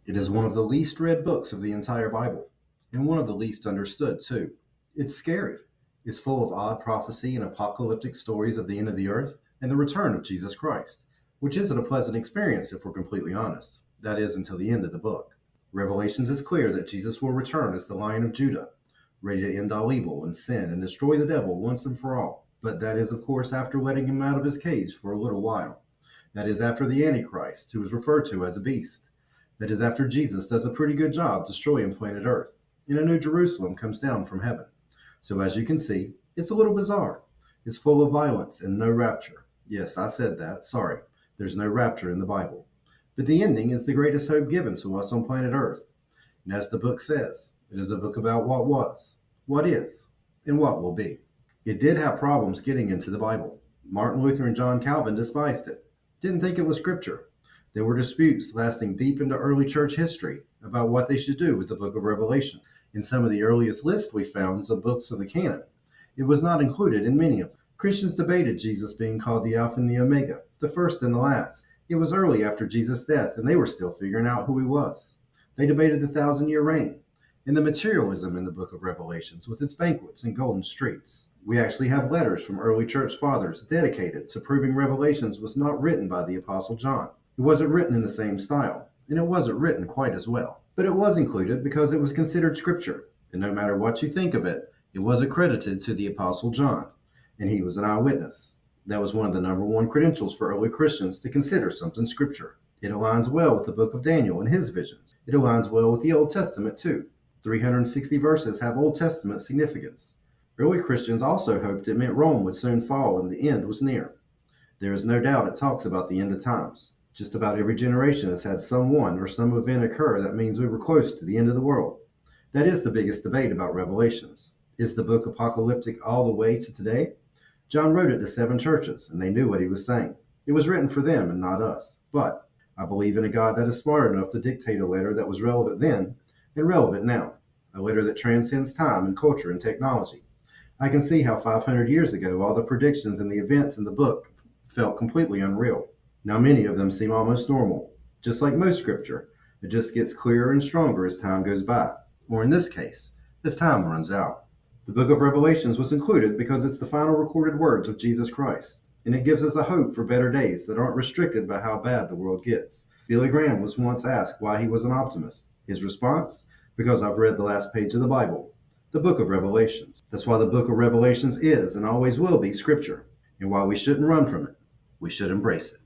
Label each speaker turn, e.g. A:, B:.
A: It is one of the least read books of the entire Bible, and one of the least understood, too. It's scary. It's full of odd prophecy and apocalyptic stories of the end of the earth and the return of Jesus Christ, which isn't a pleasant experience if we're completely honest. That is, until the end of the book. Revelations is clear that Jesus will return as the Lion of Judah, ready to end all evil and sin and destroy the devil once and for all. But that is, of course, after letting him out of his cage for a little while. That is after the Antichrist, who is referred to as a beast. That is after Jesus does a pretty good job destroying planet Earth, and a new Jerusalem comes down from heaven. So as you can see, it's a little bizarre. It's full of violence and no rapture. Yes, I said that. Sorry. There's no rapture in the Bible. But the ending is the greatest hope given to us on planet Earth. And as the book says, it is a book about what was, what is, and what will be. It did have problems getting into the Bible. Martin Luther and John Calvin despised it, didn't think it was scripture. There were disputes lasting deep into early church history about what they should do with the book of Revelation. In some of the earliest lists we found of books of the canon, it was not included in many of them. Christians debated Jesus being called the Alpha and the Omega, the first and the last. It was early after Jesus' death, and they were still figuring out who he was. They debated the 1,000-year reign and the materialism in the book of Revelations with its banquets and golden streets. We actually have letters from early church fathers dedicated to proving Revelations was not written by the Apostle John. It wasn't written in the same style, and it wasn't written quite as well. But it was included because it was considered scripture, and no matter what you think of it, it was accredited to the Apostle John, and he was an eyewitness. That was one of the number one credentials for early Christians to consider something scripture. It aligns well with the book of Daniel and his visions. It aligns well with the Old Testament too. 360 verses have Old Testament significance. Early Christians also hoped it meant Rome would soon fall and the end was near. There is no doubt it talks about the end of times. Just about every generation has had someone or some event occur that means we were close to the end of the world. That is the biggest debate about Revelations. Is the book apocalyptic all the way to today? John wrote it to 7 churches, and they knew what he was saying. It was written for them and not us. But I believe in a God that is smart enough to dictate a letter that was relevant then and relevant now, a letter that transcends time and culture and technology. I can see how 500 years ago all the predictions and the events in the book felt completely unreal. Now many of them seem almost normal. Just like most scripture, it just gets clearer and stronger as time goes by, or in this case, as time runs out. The book of Revelations was included because it's the final recorded words of Jesus Christ, and it gives us a hope for better days that aren't restricted by how bad the world gets. Billy Graham was once asked why he was an optimist. His response? Because I've read the last page of the Bible, the book of Revelations. That's why the book of Revelations is and always will be scripture, and while we shouldn't run from it, we should embrace it.